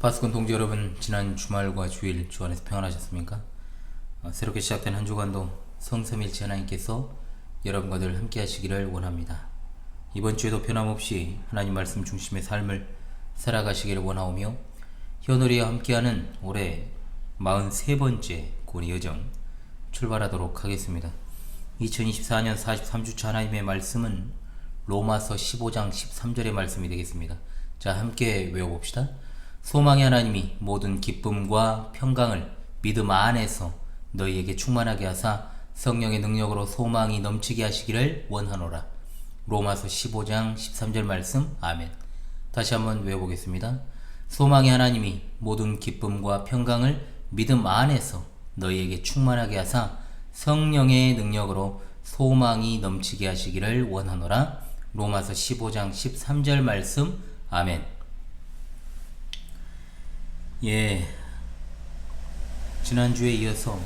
파수꾼 동지 여러분, 지난 주말과 주일 주 안에서 평안하셨습니까? 새롭게 시작된 한 주간도 성삼일체 하나님께서 여러분과 늘 함께 하시기를 원합니다. 이번 주에도 변함없이 하나님 말씀 중심의 삶을 살아가시기를 원하오며, 현우리와 함께하는 올해 43번째 구원의 여정 출발하도록 하겠습니다. 2024년 43주차 하나님의 말씀은 로마서 15장 13절의 말씀이 되겠습니다. 자, 함께 외워봅시다. 소망의 하나님이 모든 기쁨과 평강을 믿음 안에서 너희에게 충만하게 하사 성령의 능력으로 소망이 넘치게 하시기를 원하노라. 로마서 15장 13절 말씀. 아멘. 다시 한번 외워보겠습니다. 소망의 하나님이 모든 기쁨과 평강을 믿음 안에서 너희에게 충만하게 하사 성령의 능력으로 소망이 넘치게 하시기를 원하노라. 로마서 15장 13절 말씀. 아멘. 지난주에 이어서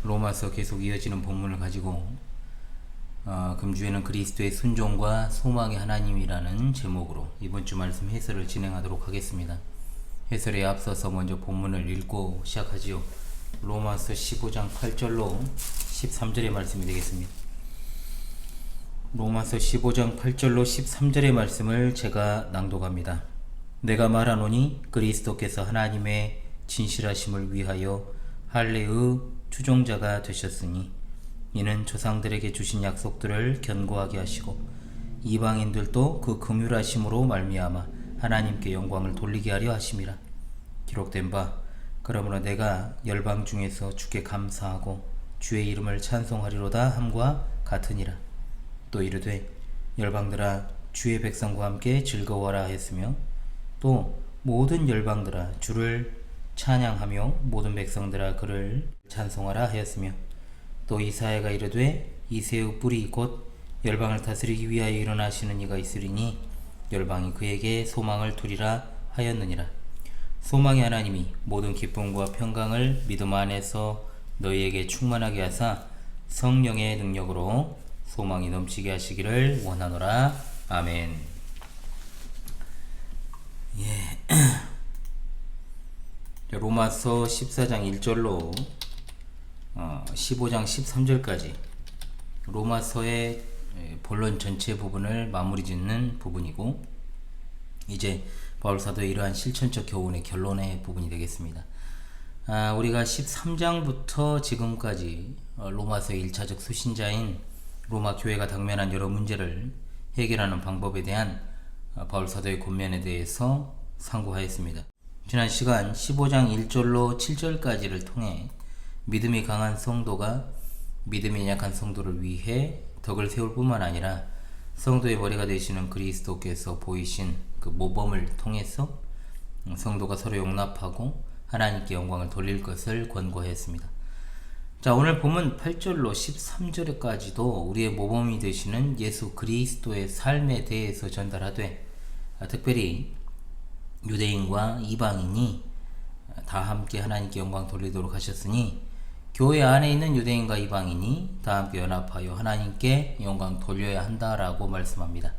로마서 계속 이어지는 본문을 가지고 금주에는 그리스도의 순종과 소망의 하나님이라는 제목으로 이번 주 말씀 해설을 진행하도록 하겠습니다. 해설에 앞서서 먼저 본문을 읽고 시작하지요. 로마서 15장 8절로 13절의 말씀이 되겠습니다. 로마서 15장 8절로 13절의 말씀을 제가 낭독합니다. 내가 말하노니 그리스도께서 하나님의 진실하심을 위하여 할례의 추종자가 되셨으니 이는 조상들에게 주신 약속들을 견고하게 하시고 이방인들도 그 긍휼하심으로 말미암아 하나님께 영광을 돌리게 하려 하심이라. 기록된 바 그러므로 내가 열방 중에서 주께 감사하고 주의 이름을 찬송하리로다 함과 같으니라. 또 이르되 열방들아 주의 백성과 함께 즐거워하라 했으며 또 모든 열방들아 주를 찬양하며 모든 백성들아 그를 찬송하라 하였으며 또 이사야가 이르되 이새의 뿔이 곧 열방을 다스리기 위하여 일어나시는 이가 있으리니 열방이 그에게 소망을 두리라 하였느니라. 소망의 하나님이 모든 기쁨과 평강을 믿음 안에서 너희에게 충만하게 하사 성령의 능력으로 소망이 넘치게 하시기를 원하노라. 아멘. 로마서 14장 1절로 15장 13절까지 로마서의 본론 전체 부분을 마무리 짓는 부분이고, 이제 바울사도의 이러한 실천적 교훈의 결론의 부분이 되겠습니다. 우리가 13장부터 지금까지 로마서의 1차적 수신자인 로마 교회가 당면한 여러 문제를 해결하는 방법에 대한 바울사도의 권면에 대해서 상고하였습니다. 지난 시간 15장 1절로 7절까지를 통해 믿음이 강한 성도가 믿음이 약한 성도를 위해 덕을 세울 뿐만 아니라 성도의 머리가 되시는 그리스도께서 보이신 그 모범을 통해서 성도가 서로 용납하고 하나님께 영광을 돌릴 것을 권고했습니다. 자, 오늘 본문 8절로 13절까지도 우리의 모범이 되시는 예수 그리스도의 삶에 대해서 전달하되, 특별히 유대인과 이방인이 다 함께 하나님께 영광 돌리도록 하셨으니 교회 안에 있는 유대인과 이방인이 다 함께 연합하여 하나님께 영광 돌려야 한다라고 말씀합니다.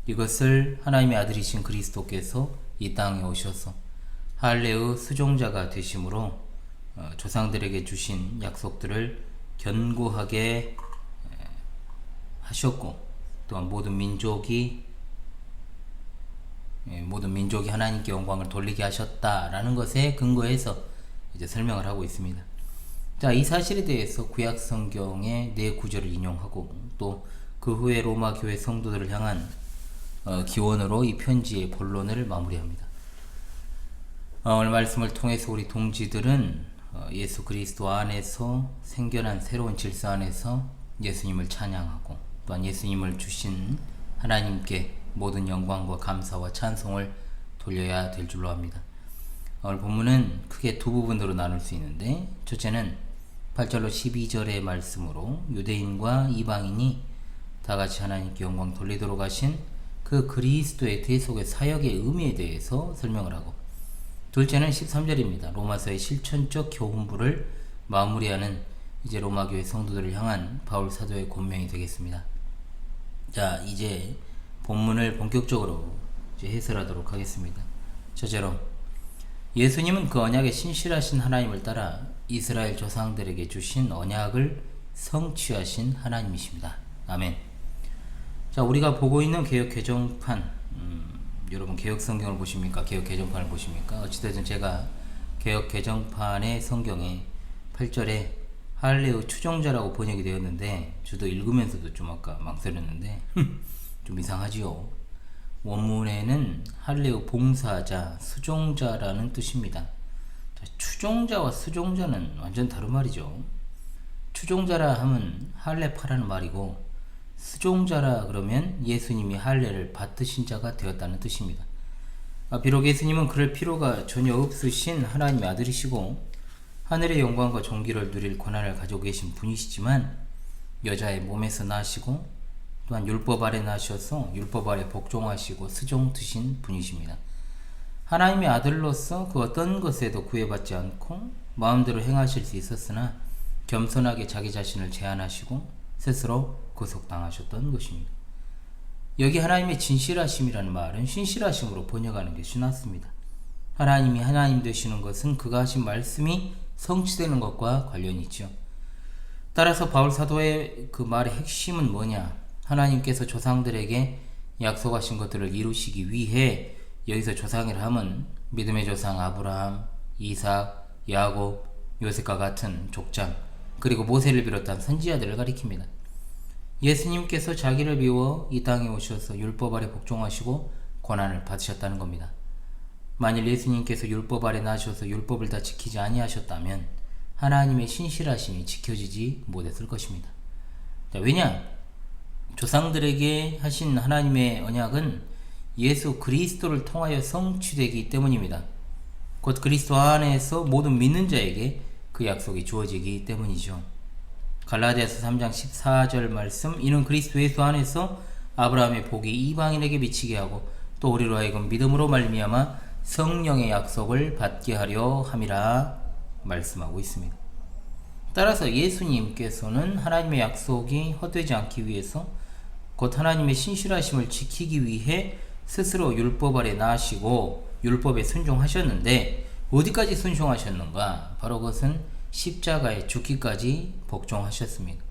이것을 하나님의 아들이신 그리스도께서 이 땅에 오셔서 할례의 수종자가 되심으로 조상들에게 주신 약속들을 견고하게 하셨고, 또한 모든 민족이 하나님께 영광을 돌리게 하셨다라는 것에 근거해서 이제 설명을 하고 있습니다. 자, 이 사실에 대해서 구약 성경의 네 구절을 인용하고 또 그 후에 로마 교회 성도들을 향한 기원으로 이 편지의 본론을 마무리합니다. 오늘 말씀을 통해서 우리 동지들은 예수 그리스도 안에서 생겨난 새로운 질서 안에서 예수님을 찬양하고 또한 예수님을 주신 하나님께 모든 영광과 감사와 찬송을 돌려야 될 줄로 합니다. 오늘 본문은 크게 두 부분으로 나눌 수 있는데, 첫째는 8절로 12절의 말씀으로 유대인과 이방인이 다같이 하나님께 영광 돌리도록 하신 그 그리스도의 대속의 사역의 의미에 대해서 설명을 하고, 둘째는 13절입니다. 로마서의 실천적 교훈부를 마무리하는 이제 로마교회 성도들을 향한 바울 사도의 권면이 되겠습니다. 자, 이제 본문을 본격적으로 이제 해설하도록 하겠습니다. 첫째로 예수님은 그 언약에 신실하신 하나님을 따라 이스라엘 조상들에게 주신 언약을 성취하신 하나님이십니다. 아멘. 자, 우리가 보고 있는 개역 개정판, 여러분 개역 성경을 보십니까? 개역 개정판을 보십니까? 어찌됐든 제가 개역 개정판의 성경에 8절에 할례의 추종자라고 번역이 되었는데, 저도 읽으면서도 좀 아까 망설였는데 좀 이상하지요. 원문에는 할례의 봉사자, 수종자라는 뜻입니다. 자, 추종자와 수종자는 완전 다른 말이죠. 추종자라 하면 할례파라는 말이고, 수종자라 그러면 예수님이 할례를 받으신 자가 되었다는 뜻입니다. 비록 예수님은 그럴 필요가 전혀 없으신 하나님의 아들이시고 하늘의 영광과 존귀를 누릴 권한을 가지고 계신 분이시지만, 여자의 몸에서 나시고 또한 율법 아래 나셔서 율법 아래 복종하시고 수종드신 분이십니다. 하나님의 아들로서 그 어떤 것에도 구애받지 않고 마음대로 행하실 수 있었으나 겸손하게 자기 자신을 제한하시고 스스로 구속당하셨던 것입니다. 여기 하나님의 진실하심이라는 말은 신실하심으로 번역하는 것이 낫습니다. 하나님이 하나님 되시는 것은 그가 하신 말씀이 성취되는 것과 관련이 있죠. 따라서 바울 사도의 그 말의 핵심은 뭐냐? 하나님께서 조상들에게 약속하신 것들을 이루시기 위해, 여기서 조상이라 함은 믿음의 조상 아브라함, 이삭, 야곱, 요셉과 같은 족장, 그리고 모세를 비롯한 선지자들을 가리킵니다. 예수님께서 자기를 비워 이 땅에 오셔서 율법 아래 복종하시고 고난을 받으셨다는 겁니다. 만일 예수님께서 율법 아래 나셔서 율법을 다 지키지 아니하셨다면 하나님의 신실하심이 지켜지지 못했을 것입니다. 자, 왜냐? 조상들에게 하신 하나님의 언약은 예수 그리스도를 통하여 성취되기 때문입니다. 곧 그리스도 안에서 모든 믿는 자에게 그 약속이 주어지기 때문이죠. 갈라디아서 3장 14절 말씀, 이는 그리스도 예수 안에서 아브라함의 복이 이방인에게 미치게 하고 또 우리로 하여금 믿음으로 말미암아 성령의 약속을 받게 하려 함이라 말씀하고 있습니다. 따라서 예수님께서는 하나님의 약속이 헛되지 않기 위해서, 곧 하나님의 신실하심을 지키기 위해 스스로 율법 아래 나시고 율법에 순종하셨는데, 어디까지 순종하셨는가? 바로 그것은 십자가에 죽기까지 복종하셨습니다.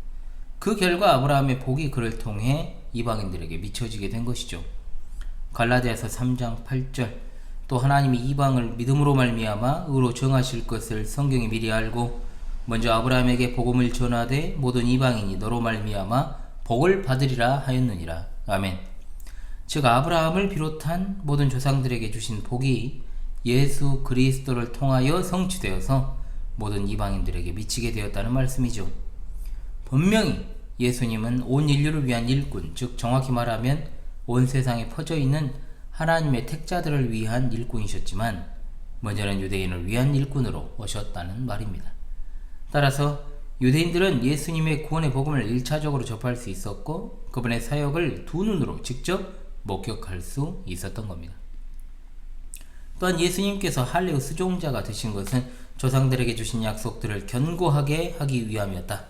그 결과 아브라함의 복이 그를 통해 이방인들에게 미쳐지게 된 것이죠. 갈라디아서 3장 8절, 또 하나님이 이방을 믿음으로 말미암아 의로 정하실 것을 성경이 미리 알고 먼저 아브라함에게 복음을 전하되 모든 이방인이 너로 말미암아 복을 받으리라 하였느니라. 아멘. 즉 아브라함을 비롯한 모든 조상들에게 주신 복이 예수 그리스도를 통하여 성취되어서 모든 이방인들에게 미치게 되었다는 말씀이죠. 분명히 예수님은 온 인류를 위한 일꾼, 즉 정확히 말하면 온 세상에 퍼져 있는 하나님의 택자들을 위한 일꾼이셨지만, 먼저는 유대인을 위한 일꾼으로 오셨다는 말입니다. 따라서 유대인들은 예수님의 구원의 복음을 1차적으로 접할 수 있었고, 그분의 사역을 두 눈으로 직접 목격할 수 있었던 겁니다. 또한 예수님께서 할례의 수종자가 되신 것은 조상들에게 주신 약속들을 견고하게 하기 위함이었다.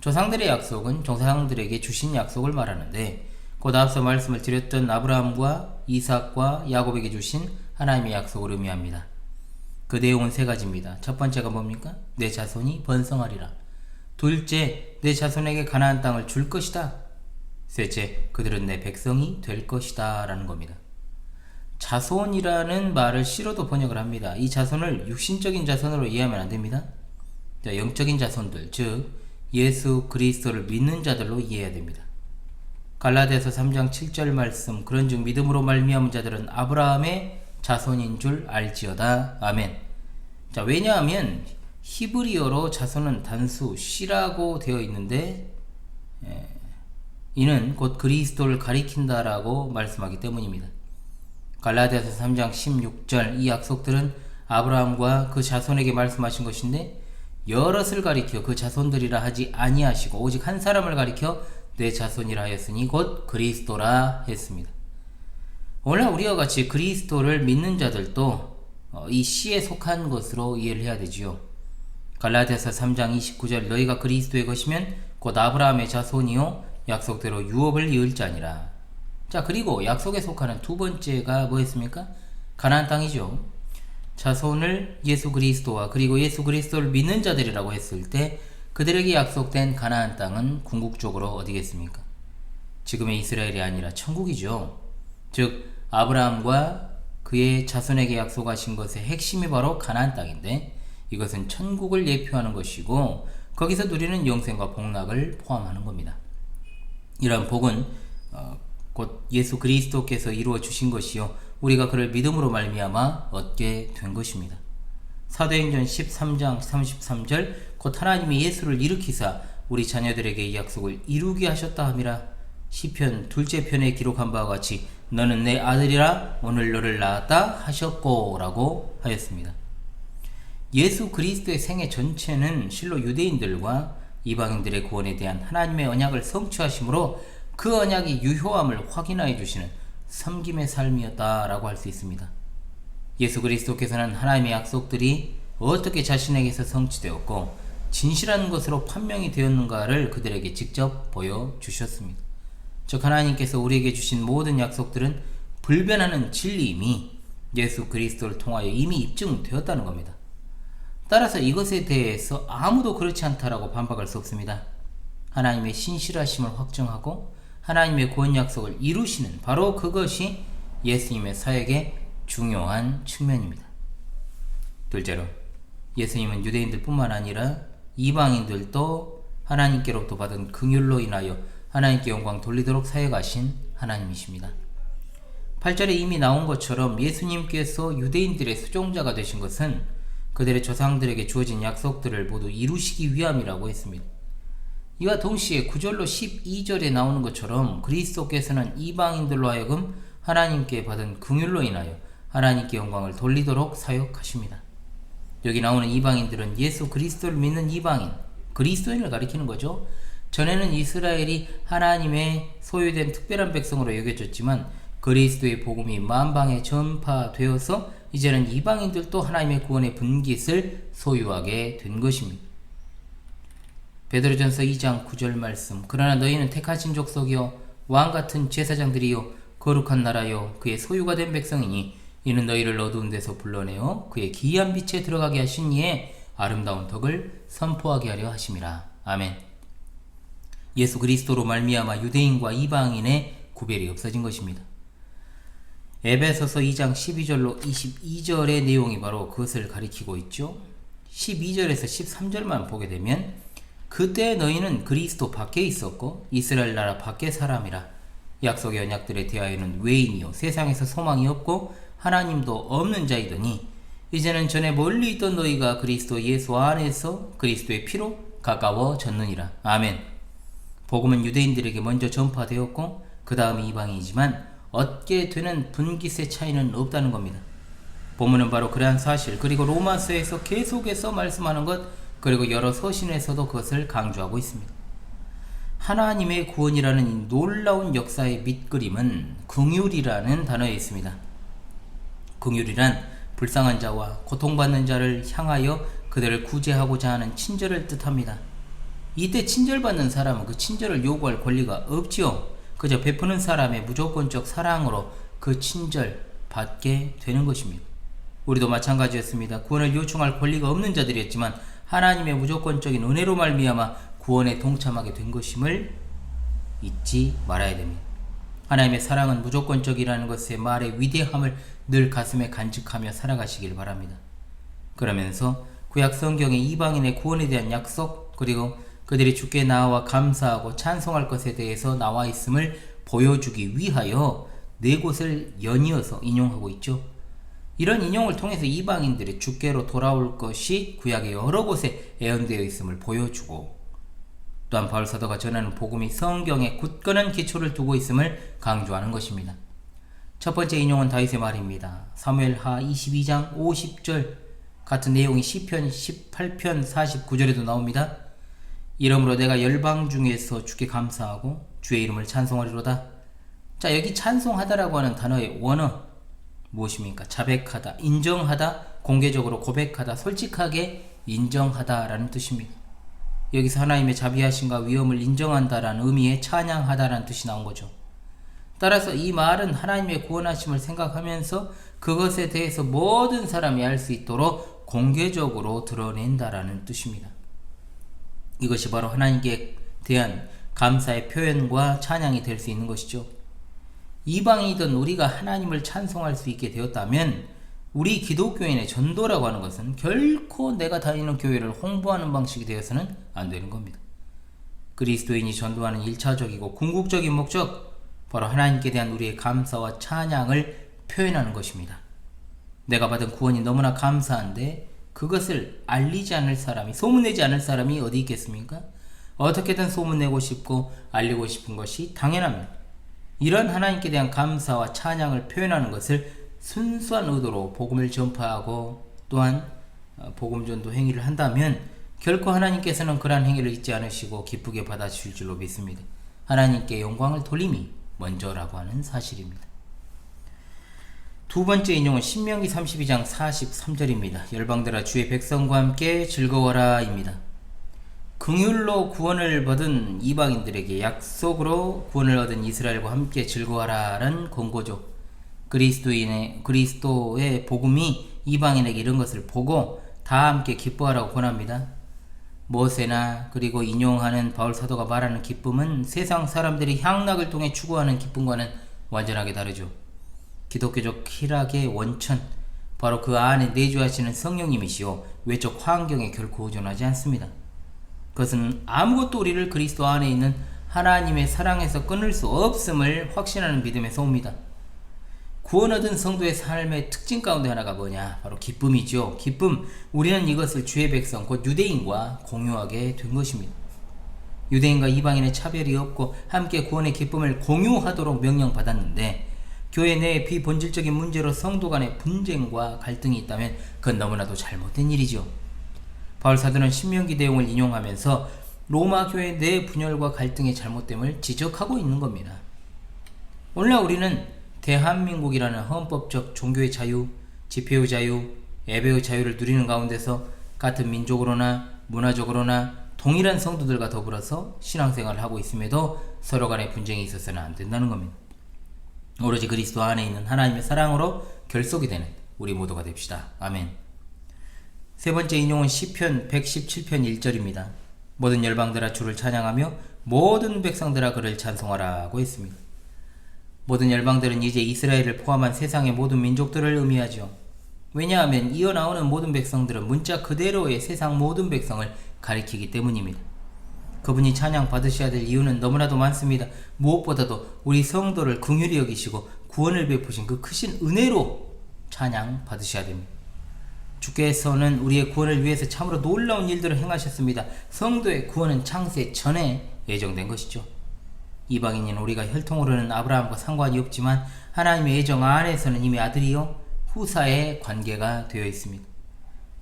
조상들의 약속은 조상들에게 주신 약속을 말하는데, 곧 앞서 말씀을 드렸던 아브라함과 이삭과 야곱에게 주신 하나님의 약속을 의미합니다. 그 내용은 세 가지입니다. 첫 번째가 뭡니까? 내 자손이 번성하리라. 둘째, 내 자손에게 가나안 땅을 줄 것이다. 셋째, 그들은 내 백성이 될 것이다 라는 겁니다. 자손이라는 말을 씨로도 번역을 합니다. 이 자손을 육신적인 자손으로 이해하면 안 됩니다. 영적인 자손들, 즉 예수 그리스도를 믿는 자들로 이해해야 됩니다. 갈라디아서 3장 7절 말씀, 그런즉 믿음으로 말미암은 자들은 아브라함의 자손인 줄 알지어다. 아멘. 자, 왜냐하면 히브리어로 자손은 단수 씨라고 되어 있는데, 이는 곧 그리스도를 가리킨다라고 말씀하기 때문입니다. 갈라디아서 3장 16절, 이 약속들은 아브라함과 그 자손에게 말씀하신 것인데 여럿을 가리켜 그 자손들이라 하지 아니하시고 오직 한 사람을 가리켜 내 자손이라 하였으니 곧 그리스도라 했습니다. 오늘 우리와 같이 그리스도를 믿는 자들도 이 시에 속한 것으로 이해를 해야 되지요. 갈라디아서 3장 29절, 너희가 그리스도의 것이면 곧 아브라함의 자손이요 약속대로 유업을 이을 자니라. 자, 그리고 약속에 속하는 두 번째가 뭐였습니까? 가나안 땅이죠. 자손을 예수 그리스도와 그리고 예수 그리스도를 믿는 자들이라고 했을 때 그들에게 약속된 가나안 땅은 궁극적으로 어디겠습니까? 지금의 이스라엘이 아니라 천국이죠. 즉 아브라함과 그의 자손에게 약속하신 것의 핵심이 바로 가나안 땅인데 이것은 천국을 예표하는 것이고 거기서 누리는 영생과 복락을 포함하는 겁니다. 이러한 복은 곧 예수 그리스도께서 이루어 주신 것이요 우리가 그를 믿음으로 말미암아 얻게 된 것입니다. 사도행전 13장 33절 곧 하나님이 예수를 일으키사 우리 자녀들에게 이 약속을 이루게 하셨다 함이라. 시편 둘째 편에 기록한 바와 같이 너는 내 아들이라 오늘 너를 낳았다 하셨고 라고 하였습니다. 예수 그리스도의 생애 전체는 실로 유대인들과 이방인들의 구원에 대한 하나님의 언약을 성취하심으로 그 언약이 유효함을 확인하여 주시는 섬김의 삶이었다라고 할 수 있습니다. 예수 그리스도께서는 하나님의 약속들이 어떻게 자신에게서 성취되었고 진실한 것으로 판명이 되었는가를 그들에게 직접 보여주셨습니다. 즉 하나님께서 우리에게 주신 모든 약속들은 불변하는 진리임이 예수 그리스도를 통하여 이미 입증되었다는 겁니다. 따라서 이것에 대해서 아무도 그렇지 않다라고 반박할 수 없습니다. 하나님의 신실하심을 확정하고 하나님의 구원 약속을 이루시는 바로 그것이 예수님의 사역의 중요한 측면입니다. 둘째로 예수님은 유대인들 뿐만 아니라 이방인들도 하나님께로부터 받은 긍휼로 인하여 하나님께 영광 돌리도록 사역하신 하나님이십니다. 8절에 이미 나온 것처럼 예수님께서 유대인들의 수종자가 되신 것은 그들의 조상들에게 주어진 약속들을 모두 이루시기 위함이라고 했습니다. 이와 동시에 9절로 12절에 나오는 것처럼 그리스도께서는 이방인들로 하여금 하나님께 받은 긍휼로 인하여 하나님께 영광을 돌리도록 사역하십니다. 여기 나오는 이방인들은 예수 그리스도를 믿는 이방인, 그리스도인을 가리키는 거죠. 전에는 이스라엘이 하나님의 소유된 특별한 백성으로 여겨졌지만 그리스도의 복음이 만방에 전파되어서 이제는 이방인들도 하나님의 구원의 분깃을 소유하게 된 것입니다. 베드로전서 2장 9절 말씀 그러나 너희는 택하신 족속이요 왕같은 제사장들이요 거룩한 나라요 그의 소유가 된 백성이니 이는 너희를 어두운 데서 불러내어 그의 기이한 빛에 들어가게 하신 이의 아름다운 덕을 선포하게 하려 하심이라. 아멘. 예수 그리스도로 말미암아 유대인과 이방인의 구별이 없어진 것입니다. 에베소서 2장 12절로 22절의 내용이 바로 그것을 가리키고 있죠. 12절에서 13절만 보게 되면 그때 너희는 그리스도 밖에 있었고 이스라엘 나라 밖의 사람이라 약속의 언약들에 대하여는 외인이요 세상에서 소망이 없고 하나님도 없는 자이더니 이제는 전에 멀리 있던 너희가 그리스도 예수 안에서 그리스도의 피로 가까워졌느니라. 아멘. 복음은 유대인들에게 먼저 전파되었고 그 다음이 이방인이지만 얻게 되는 분깃의 차이는 없다는 겁니다. 본문은 바로 그러한 사실 그리고 로마서에서 계속해서 말씀하는 것 그리고 여러 서신에서도 그것을 강조하고 있습니다. 하나님의 구원이라는 이 놀라운 역사의 밑그림은 긍휼이라는 단어에 있습니다. 긍휼이란 불쌍한 자와 고통받는 자를 향하여 그들을 구제하고자 하는 친절을 뜻합니다. 이때 친절받는 사람은 그 친절을 요구할 권리가 없지요. 그저 베푸는 사람의 무조건적 사랑으로 그 친절 받게 되는 것입니다. 우리도 마찬가지였습니다. 구원을 요청할 권리가 없는 자들이었지만 하나님의 무조건적인 은혜로 말미암아 구원에 동참하게 된 것임을 잊지 말아야 됩니다. 하나님의 사랑은 무조건적이라는 것의 말의 위대함을 늘 가슴에 간직하며 살아가시길 바랍니다. 그러면서 구약 성경의 이방인의 구원에 대한 약속 그리고 그들이 주께 나와 감사하고 찬송할 것에 대해서 나와 있음을 보여주기 위하여 네 곳을 연이어서 인용하고 있죠. 이런 인용을 통해서 이방인들이 주께로 돌아올 것이 구약의 여러 곳에 예언되어 있음을 보여주고 또한 바울 사도가 전하는 복음이 성경에 굳건한 기초를 두고 있음을 강조하는 것입니다. 첫 번째 인용은 다윗의 말입니다. 사무엘하 22장 50절 같은 내용이 시편 18편 49절에도 나옵니다. 이러므로 내가 열방 중에서 주께 감사하고 주의 이름을 찬송하리로다. 자, 여기 찬송하다라고 하는 단어의 원어 무엇입니까? 자백하다, 인정하다, 공개적으로 고백하다, 솔직하게 인정하다라는 뜻입니다. 여기서 하나님의 자비하심과 위엄을 인정한다라는 의미의 찬양하다라는 뜻이 나온 거죠. 따라서 이 말은 하나님의 구원하심을 생각하면서 그것에 대해서 모든 사람이 알 수 있도록 공개적으로 드러낸다라는 뜻입니다. 이것이 바로 하나님께 대한 감사의 표현과 찬양이 될 수 있는 것이죠. 이방이든 우리가 하나님을 찬송할 수 있게 되었다면 우리 기독교인의 전도라고 하는 것은 결코 내가 다니는 교회를 홍보하는 방식이 되어서는 안 되는 겁니다. 그리스도인이 전도하는 1차적이고 궁극적인 목적, 바로 하나님께 대한 우리의 감사와 찬양을 표현하는 것입니다. 내가 받은 구원이 너무나 감사한데 그것을 알리지 않을 사람이, 소문내지 않을 사람이 어디 있겠습니까? 어떻게든 소문내고 싶고 알리고 싶은 것이 당연합니다. 이런 하나님께 대한 감사와 찬양을 표현하는 것을 순수한 의도로 복음을 전파하고 또한 복음 전도 행위를 한다면 결코 하나님께서는 그러한 행위를 잊지 않으시고 기쁘게 받아주실 줄로 믿습니다. 하나님께 영광을 돌림이 먼저라고 하는 사실입니다. 두 번째 인용은 신명기 32장 43절입니다. 열방들아 주의 백성과 함께 즐거워라 입니다. 긍휼로 구원을 받은 이방인들에게 약속으로 구원을 얻은 이스라엘과 함께 즐거워라라는 권고죠. 그리스도의 복음이 이방인에게 이런 것을 보고 다 함께 기뻐하라고 권합니다. 모세나 그리고 인용하는 바울 사도가 말하는 기쁨은 세상 사람들이 향락을 통해 추구하는 기쁨과는 완전하게 다르죠. 기독교적 쾌락의 원천, 바로 그 안에 내주하시는 성령님이시요 외적 환경에 결코 의존하지 않습니다. 그것은 아무것도 우리를 그리스도 안에 있는 하나님의 사랑에서 끊을 수 없음을 확신하는 믿음에서 옵니다. 구원 얻은 성도의 삶의 특징 가운데 하나가 뭐냐? 바로 기쁨이죠. 기쁨, 우리는 이것을 주의 백성, 곧 유대인과 공유하게 된 것입니다. 유대인과 이방인의 차별이 없고 함께 구원의 기쁨을 공유하도록 명령받았는데 교회 내에 비본질적인 문제로 성도 간의 분쟁과 갈등이 있다면 그건 너무나도 잘못된 일이죠. 바울 사도는 신명기 내용을 인용하면서 로마 교회 내 분열과 갈등의 잘못됨을 지적하고 있는 겁니다. 오늘날 우리는 대한민국이라는 헌법적 종교의 자유, 집회의 자유, 예배의 자유를 누리는 가운데서 같은 민족으로나 문화적으로나 동일한 성도들과 더불어서 신앙생활을 하고 있음에도 서로 간의 분쟁이 있어서는 안 된다는 겁니다. 오로지 그리스도 안에 있는 하나님의 사랑으로 결속이 되는 우리 모두가 됩시다. 아멘. 세 번째 인용은 시편 117편 1절입니다. 모든 열방들아 주를 찬양하며 모든 백성들아 그를 찬송하라고 했습니다. 모든 열방들은 이제 이스라엘을 포함한 세상의 모든 민족들을 의미하죠. 왜냐하면 이어나오는 모든 백성들은 문자 그대로의 세상 모든 백성을 가리키기 때문입니다. 그분이 찬양 받으셔야 될 이유는 너무나도 많습니다. 무엇보다도 우리 성도를 긍휼히 여기시고 구원을 베푸신 그 크신 은혜로 찬양 받으셔야 됩니다. 주께서는 우리의 구원을 위해서 참으로 놀라운 일들을 행하셨습니다. 성도의 구원은 창세 전에 예정된 것이죠. 이방인인 우리가 혈통으로는 아브라함과 상관이 없지만 하나님의 예정 안에서는 이미 아들이요 후사의 관계가 되어 있습니다.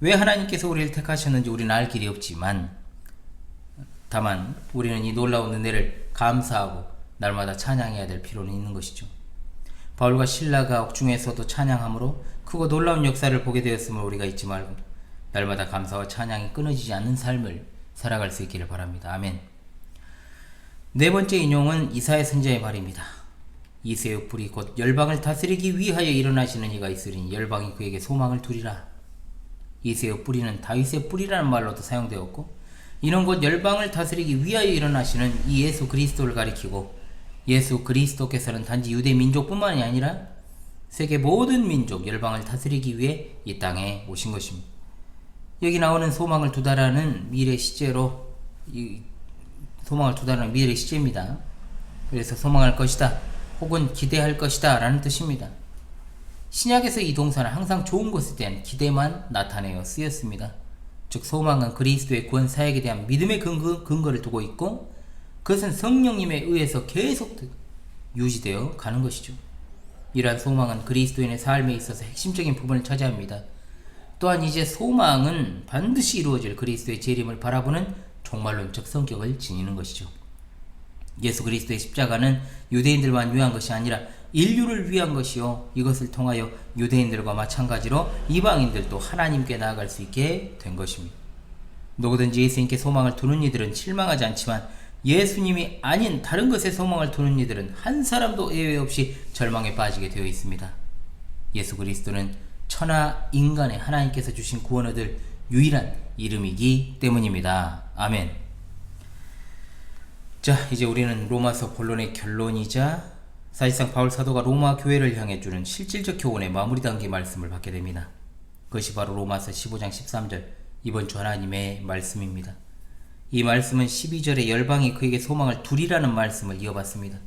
왜 하나님께서 우리를 택하셨는지 우리는 알 길이 없지만 다만 우리는 이 놀라운 은혜를 감사하고 날마다 찬양해야 될 필요는 있는 것이죠. 바울과 실라가 옥중에서도 찬양함으로 크고 놀라운 역사를 보게 되었음을 우리가 잊지 말고 날마다 감사와 찬양이 끊어지지 않는 삶을 살아갈 수 있기를 바랍니다. 아멘. 네 번째 인용은 이사야 선지자의 말입니다. 이새의 뿔이 곧 열방을 다스리기 위하여 일어나시는 이가 있으리니 열방이 그에게 소망을 두리라. 이새의 뿌리는 다윗의 뿌리라는 말로도 사용되었고 이는 곧 열방을 다스리기 위하여 일어나시는 이 예수 그리스도를 가리키고 예수 그리스도께서는 단지 유대 민족뿐만이 아니라 세계 모든 민족 열방을 다스리기 위해 이 땅에 오신 것입니다. 여기 나오는 소망을 두다라는 미래 시제로 소망을 두다라는 미래 시제입니다. 그래서 소망할 것이다 혹은 기대할 것이다 라는 뜻입니다. 신약에서 이 동사는 항상 좋은 것에 대한 기대만 나타내어 쓰였습니다. 즉 소망은 그리스도의 구원 사역에 대한 믿음의 근거를 두고 있고 그것은 성령님에 의해서 계속 유지되어 가는 것이죠. 이러한 소망은 그리스도인의 삶에 있어서 핵심적인 부분을 차지합니다. 또한 이제 소망은 반드시 이루어질 그리스도의 재림을 바라보는 종말론적 성격을 지니는 것이죠. 예수 그리스도의 십자가는 유대인들만 위한 것이 아니라 인류를 위한 것이요 이것을 통하여 유대인들과 마찬가지로 이방인들도 하나님께 나아갈 수 있게 된 것입니다. 누구든지 예수님께 소망을 두는 이들은 실망하지 않지만 예수님이 아닌 다른 것에 소망을 두는 이들은 한 사람도 예외 없이 절망에 빠지게 되어 있습니다. 예수 그리스도는 천하 인간에 하나님께서 주신 구원 얻을 유일한 이름이기 때문입니다. 아멘. 자, 이제 우리는 로마서 본론의 결론이자 사실상 바울 사도가 로마 교회를 향해 주는 실질적 교훈의 마무리 단계 말씀을 받게 됩니다. 그것이 바로 로마서 15장 13절 이번 주 하나님의 말씀입니다. 이 말씀은 12절에 열방이 그에게 소망을 두리라는 말씀을 이어받습니다.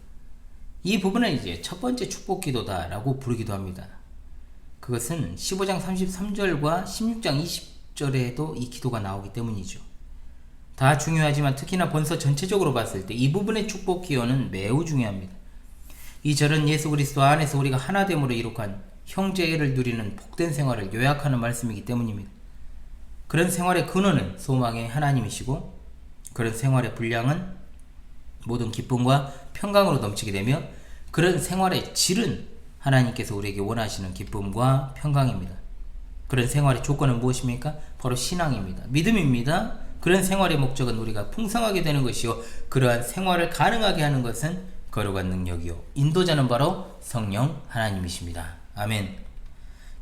이 부분은 이제 첫 번째 축복 기도다 라고 부르기도 합니다. 그것은 15장 33절과 16장 20절에도 이 기도가 나오기 때문이죠. 다 중요하지만 특히나 본서 전체적으로 봤을 때 이 부분의 축복 기원은 매우 중요합니다. 이 절은 예수 그리스도 안에서 우리가 하나됨으로 이룩한 형제애를 누리는 복된 생활을 요약하는 말씀이기 때문입니다. 그런 생활의 근원은 소망의 하나님이시고 그런 생활의 분량은 모든 기쁨과 평강으로 넘치게 되며 그런 생활의 질은 하나님께서 우리에게 원하시는 기쁨과 평강입니다. 그런 생활의 조건은 무엇입니까? 바로 신앙입니다. 믿음입니다. 그런 생활의 목적은 우리가 풍성하게 되는 것이요 그러한 생활을 가능하게 하는 것은 거룩한 능력이요 인도자는 바로 성령 하나님이십니다. 아멘.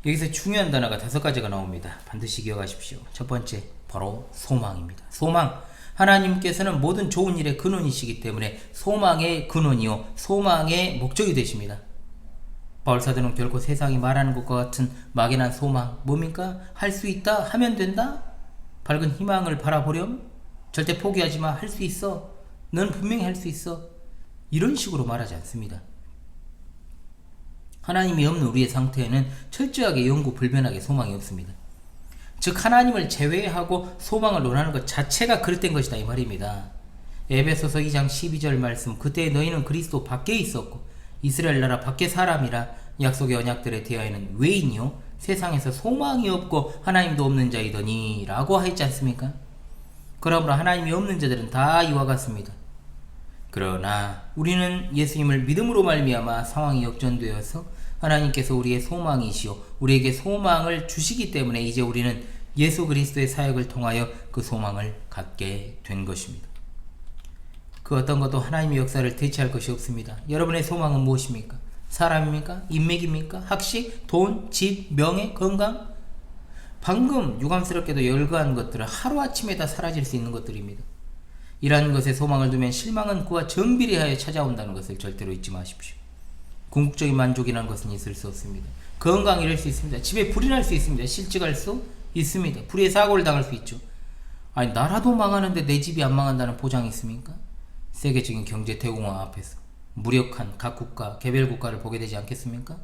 여기서 중요한 단어가 5가지가 나옵니다. 반드시 기억하십시오. 첫 번째 바로 소망입니다. 소망. 하나님께서는 모든 좋은 일의 근원이시기 때문에 소망의 근원이요 소망의 목적이 되십니다. 바울 사도는 결코 세상이 말하는 것과 같은 막연한 소망, 뭡니까? 할 수 있다, 하면 된다? 밝은 희망을 바라보렴? 절대 포기하지 마, 할 수 있어. 넌 분명히 할 수 있어. 이런 식으로 말하지 않습니다. 하나님이 없는 우리의 상태에는 철저하게 영구불변하게 소망이 없습니다. 즉 하나님을 제외하고 소망을 논하는 것 자체가 그릇된 것이다 이 말입니다. 에베소서 2장 12절 말씀 그때 너희는 그리스도 밖에 있었고 이스라엘 나라 밖의 사람이라 약속의 언약들에 대하여는 외인이요 세상에서 소망이 없고 하나님도 없는 자이더니 라고 하였지 않습니까? 그러므로 하나님이 없는 자들은 다 이와 같습니다. 그러나 우리는 예수님을 믿음으로 말미암아 상황이 역전되어서 하나님께서 우리의 소망이시오 우리에게 소망을 주시기 때문에 이제 우리는 예수 그리스도의 사역을 통하여 그 소망을 갖게 된 것입니다. 그 어떤 것도 하나님의 역사를 대체할 것이 없습니다. 여러분의 소망은 무엇입니까? 사람입니까? 인맥입니까? 학식? 돈? 집? 명예? 건강? 방금 유감스럽게도 열거한 것들은 하루아침에 다 사라질 수 있는 것들입니다. 이러한 것에 소망을 두면 실망은 그와 정비례하여 찾아온다는 것을 절대로 잊지 마십시오. 궁극적인 만족이라는 것은 있을 수 없습니다. 건강 잃을 수 있습니다. 집에 불이 날 수 있습니다. 실직할 수 있습니다. 불의의 사고를 당할 수 있죠. 아니 나라도 망하는데 내 집이 안 망한다는 보장이 있습니까? 세계적인 경제 대공황 앞에서 무력한 각 국가, 개별 국가를 보게 되지 않겠습니까?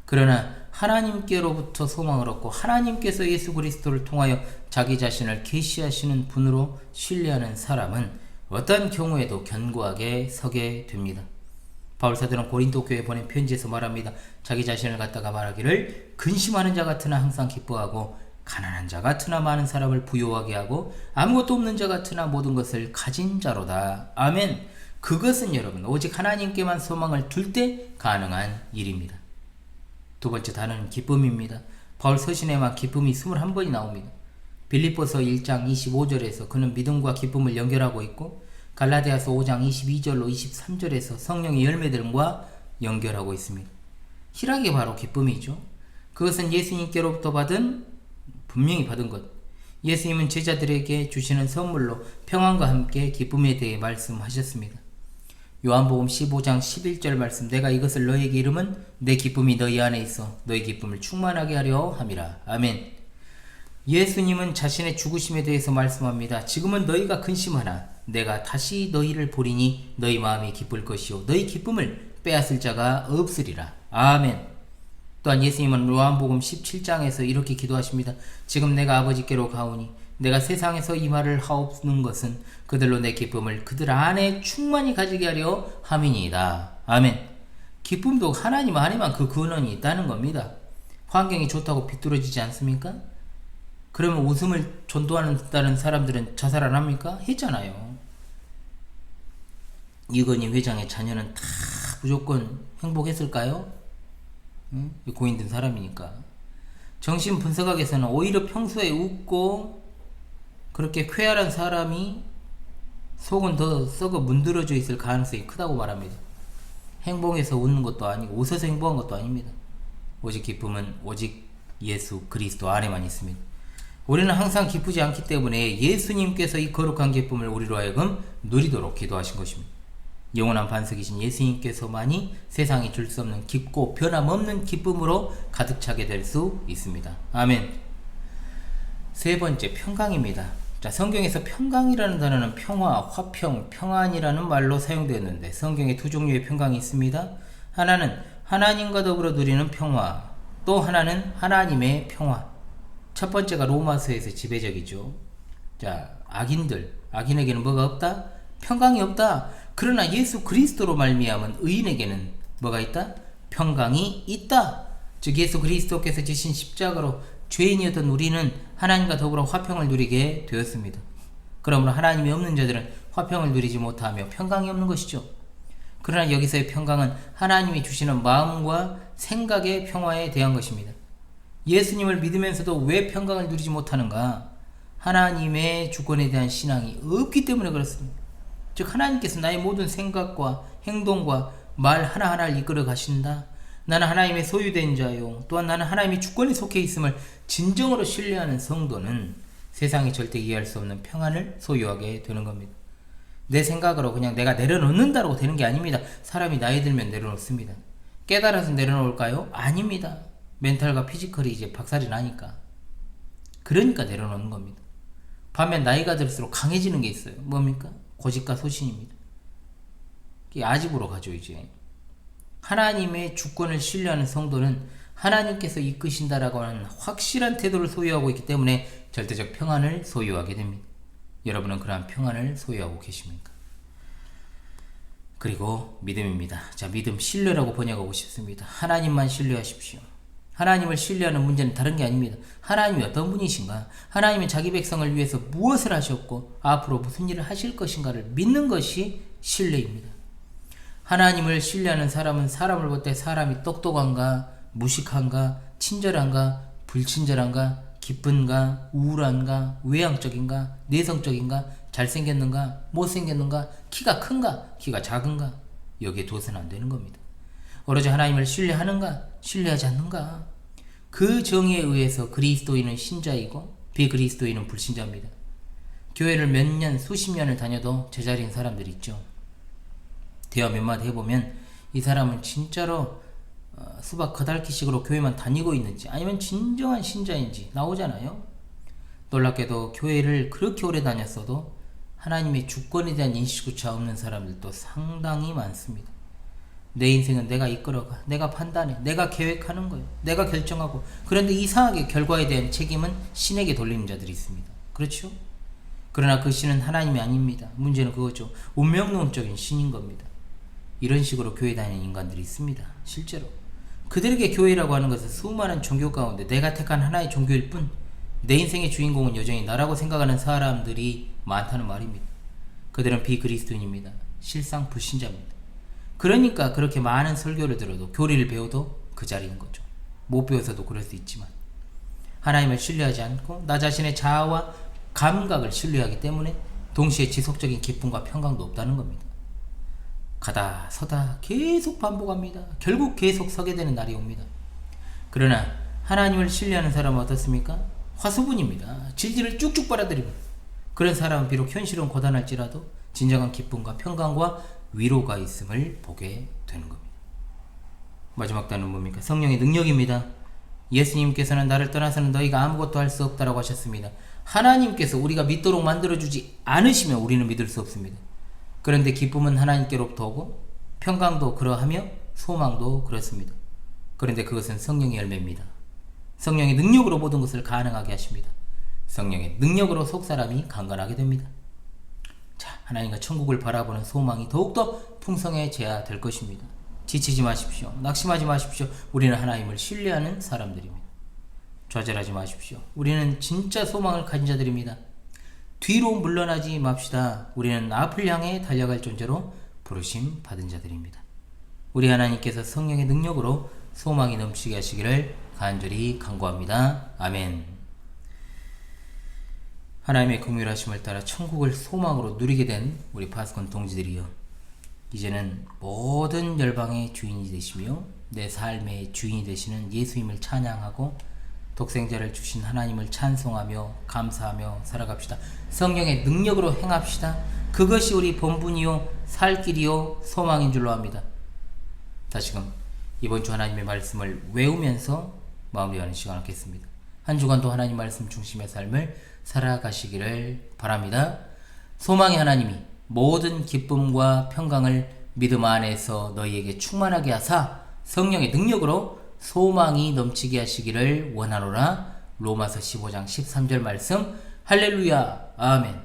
그러나 하나님께로부터 소망을 얻고 하나님께서 예수 그리스도를 통하여 자기 자신을 계시하시는 분으로 신뢰하는 사람은 어떤 경우에도 견고하게 서게 됩니다. 바울 사도는 고린도 교회에 보낸 편지에서 말합니다. 자기 자신을 갖다가 말하기를 근심하는 자 같으나 항상 기뻐하고 가난한 자 같으나 많은 사람을 부유하게 하고 아무것도 없는 자 같으나 모든 것을 가진 자로다. 아멘. 그것은 여러분 오직 하나님께만 소망을 둘 때 가능한 일입니다. 두 번째 단어는 기쁨입니다. 바울 서신에만 기쁨이 21번이 나옵니다. 빌립보서 1장 25절에서 그는 믿음과 기쁨을 연결하고 있고 갈라디아서 5장 22절로 23절에서 성령의 열매들과 연결하고 있습니다. 희락이 바로 기쁨이죠. 그것은 예수님께로부터 분명히 받은 것. 예수님은 제자들에게 주시는 선물로 평안과 함께 기쁨에 대해 말씀하셨습니다. 요한복음 15장 11절 말씀 내가 이것을 너희에게 이름은 내 기쁨이 너희 안에 있어 너희 기쁨을 충만하게 하려 함이라. 아멘. 예수님은 자신의 죽으심에 대해서 말씀합니다. 지금은 너희가 근심하나 내가 다시 너희를 보리니 너희 마음이 기쁠 것이요 너희 기쁨을 빼앗을 자가 없으리라. 아멘. 또한 예수님은 요한복음 17장에서 이렇게 기도하십니다. 지금 내가 아버지께로 가오니 내가 세상에서 이 말을 하옵는 것은 그들로 내 기쁨을 그들 안에 충만히 가지게 하려 함이니이다. 아멘. 기쁨도 하나님 안에만 그 근원이 있다는 겁니다. 환경이 좋다고 비뚤어지지 않습니까? 그러면 웃음을 전도하는 사람들은 자살 안 합니까? 했잖아요. 이건희 회장의 자녀는 다 무조건 행복했을까요? 고인 든 사람이니까. 정신분석학에서는 오히려 평소에 웃고 그렇게 쾌활한 사람이 속은 더 썩어 문드러져 있을 가능성이 크다고 말합니다. 행복해서 웃는 것도 아니고 웃어서 행복한 것도 아닙니다. 오직 기쁨은 오직 예수 그리스도 안에만 있습니다. 우리는 항상 기쁘지 않기 때문에 예수님께서 이 거룩한 기쁨을 우리로 하여금 누리도록 기도하신 것입니다. 영원한 반석이신 예수님께서만이 세상이 줄 수 없는 깊고 변함없는 기쁨으로 가득 차게 될 수 있습니다. 아멘. 세 번째, 평강입니다. 자, 성경에서 평강이라는 단어는 평화, 화평, 평안이라는 말로 사용되었는데 성경에 두 종류의 평강이 있습니다. 하나는 하나님과 더불어 누리는 평화, 또 하나는 하나님의 평화. 첫 번째가 로마서에서 지배적이죠. 자, 악인에게는 뭐가 없다? 평강이 없다. 그러나 예수 그리스도로 말미암은 의인에게는 뭐가 있다? 평강이 있다. 즉 예수 그리스도께서 지신 십자가로 죄인이었던 우리는 하나님과 더불어 화평을 누리게 되었습니다. 그러므로 하나님이 없는 자들은 화평을 누리지 못하며 평강이 없는 것이죠. 그러나 여기서의 평강은 하나님이 주시는 마음과 생각의 평화에 대한 것입니다. 예수님을 믿으면서도 왜 평강을 누리지 못하는가? 하나님의 주권에 대한 신앙이 없기 때문에 그렇습니다. 즉 하나님께서 나의 모든 생각과 행동과 말 하나하나를 이끌어 가신다. 나는 하나님의 소유된 자요. 또한 나는 하나님의 주권에 속해 있음을 진정으로 신뢰하는 성도는 세상이 절대 이해할 수 없는 평안을 소유하게 되는 겁니다. 내 생각으로 그냥 내가 내려놓는다고 되는 게 아닙니다. 사람이 나이 들면 내려놓습니다. 깨달아서 내려놓을까요? 아닙니다. 멘탈과 피지컬이 이제 박살이 나니까. 그러니까 내려놓는 겁니다. 반면 나이가 들수록 강해지는 게 있어요. 뭡니까? 고집과 소신입니다. 이게 아집으로 가죠. 이제 하나님의 주권을 신뢰하는 성도는 하나님께서 이끄신다라고 하는 확실한 태도를 소유하고 있기 때문에 절대적 평안을 소유하게 됩니다. 여러분은 그러한 평안을 소유하고 계십니까? 그리고 믿음입니다. 자, 믿음, 신뢰라고 번역하고 싶습니다. 하나님만 신뢰하십시오. 하나님을 신뢰하는 문제는 다른 게 아닙니다. 하나님이 어떤 분이신가? 하나님은 자기 백성을 위해서 무엇을 하셨고 앞으로 무슨 일을 하실 것인가를 믿는 것이 신뢰입니다. 하나님을 신뢰하는 사람은 사람을 볼 때 사람이 똑똑한가, 무식한가, 친절한가, 불친절한가, 기쁜가, 우울한가, 외향적인가, 내성적인가, 잘생겼는가, 못생겼는가, 키가 큰가, 키가 작은가, 여기에 둬서는 안 되는 겁니다. 오로지 하나님을 신뢰하는가, 신뢰하지 않는가. 그 정의에 의해서 그리스도인은 신자이고 비그리스도인은 불신자입니다. 교회를 몇 년, 수십 년을 다녀도 제자리인 사람들이 있죠. 대화 몇 마디 해보면 이 사람은 진짜로 수박 커달기식으로 교회만 다니고 있는지 아니면 진정한 신자인지 나오잖아요. 놀랍게도 교회를 그렇게 오래 다녔어도 하나님의 주권에 대한 인식조차 없는 사람들도 상당히 많습니다. 내 인생은 내가 이끌어가, 내가 판단해, 내가 계획하는 거예요. 내가 결정하고. 그런데 이상하게 결과에 대한 책임은 신에게 돌리는 자들이 있습니다. 그렇죠? 그러나 그 신은 하나님이 아닙니다. 문제는 그거죠. 운명론적인 신인 겁니다. 이런 식으로 교회 다니는 인간들이 있습니다. 실제로. 그들에게 교회라고 하는 것은 수많은 종교 가운데 내가 택한 하나의 종교일 뿐 내 인생의 주인공은 여전히 나라고 생각하는 사람들이 많다는 말입니다. 그들은 비그리스도인입니다. 실상 불신자입니다. 그러니까 그렇게 많은 설교를 들어도 교리를 배워도 그 자리인 거죠. 못 배워서도 그럴 수 있지만 하나님을 신뢰하지 않고 나 자신의 자아와 감각을 신뢰하기 때문에 동시에 지속적인 기쁨과 평강도 없다는 겁니다. 가다 서다 계속 반복합니다. 결국 계속 서게 되는 날이 옵니다. 그러나 하나님을 신뢰하는 사람은 어떻습니까? 화수분입니다. 질질을 쭉쭉 빨아들입니다. 그런 사람은 비록 현실은 고단할지라도 진정한 기쁨과 평강과 위로가 있음을 보게 되는 겁니다. 마지막 단어는 뭡니까? 성령의 능력입니다. 예수님께서는 나를 떠나서는 너희가 아무것도 할 수 없다라고 하셨습니다. 하나님께서 우리가 믿도록 만들어주지 않으시면 우리는 믿을 수 없습니다. 그런데 기쁨은 하나님께로부터 오고 평강도 그러하며 소망도 그렇습니다. 그런데 그것은 성령의 열매입니다. 성령의 능력으로 모든 것을 가능하게 하십니다. 성령의 능력으로 속사람이 강건하게 됩니다. 자, 하나님과 천국을 바라보는 소망이 더욱더 풍성해져야 될 것입니다. 지치지 마십시오. 낙심하지 마십시오. 우리는 하나님을 신뢰하는 사람들입니다. 좌절하지 마십시오. 우리는 진짜 소망을 가진 자들입니다. 뒤로 물러나지 맙시다. 우리는 앞을 향해 달려갈 존재로 부르심 받은 자들입니다. 우리 하나님께서 성령의 능력으로 소망이 넘치게 하시기를 간절히 간구합니다. 아멘. 하나님의 긍휼하심을 따라 천국을 소망으로 누리게 된 우리 파수꾼 동지들이여, 이제는 모든 열방의 주인이 되시며 내 삶의 주인이 되시는 예수님을 찬양하고 독생자를 주신 하나님을 찬송하며 감사하며 살아갑시다. 성령의 능력으로 행합시다. 그것이 우리 본분이요 살 길이요 소망인 줄로 압니다. 다시금 이번 주 하나님의 말씀을 외우면서 마무리하는 시간을 갖겠습니다. 한 주간도 하나님 말씀 중심의 삶을 살아가시기를 바랍니다. 소망의 하나님이 모든 기쁨과 평강을 믿음 안에서 너희에게 충만하게 하사 성령의 능력으로 소망이 넘치게 하시기를 원하노라. 로마서 15장 13절 말씀. 할렐루야. 아멘.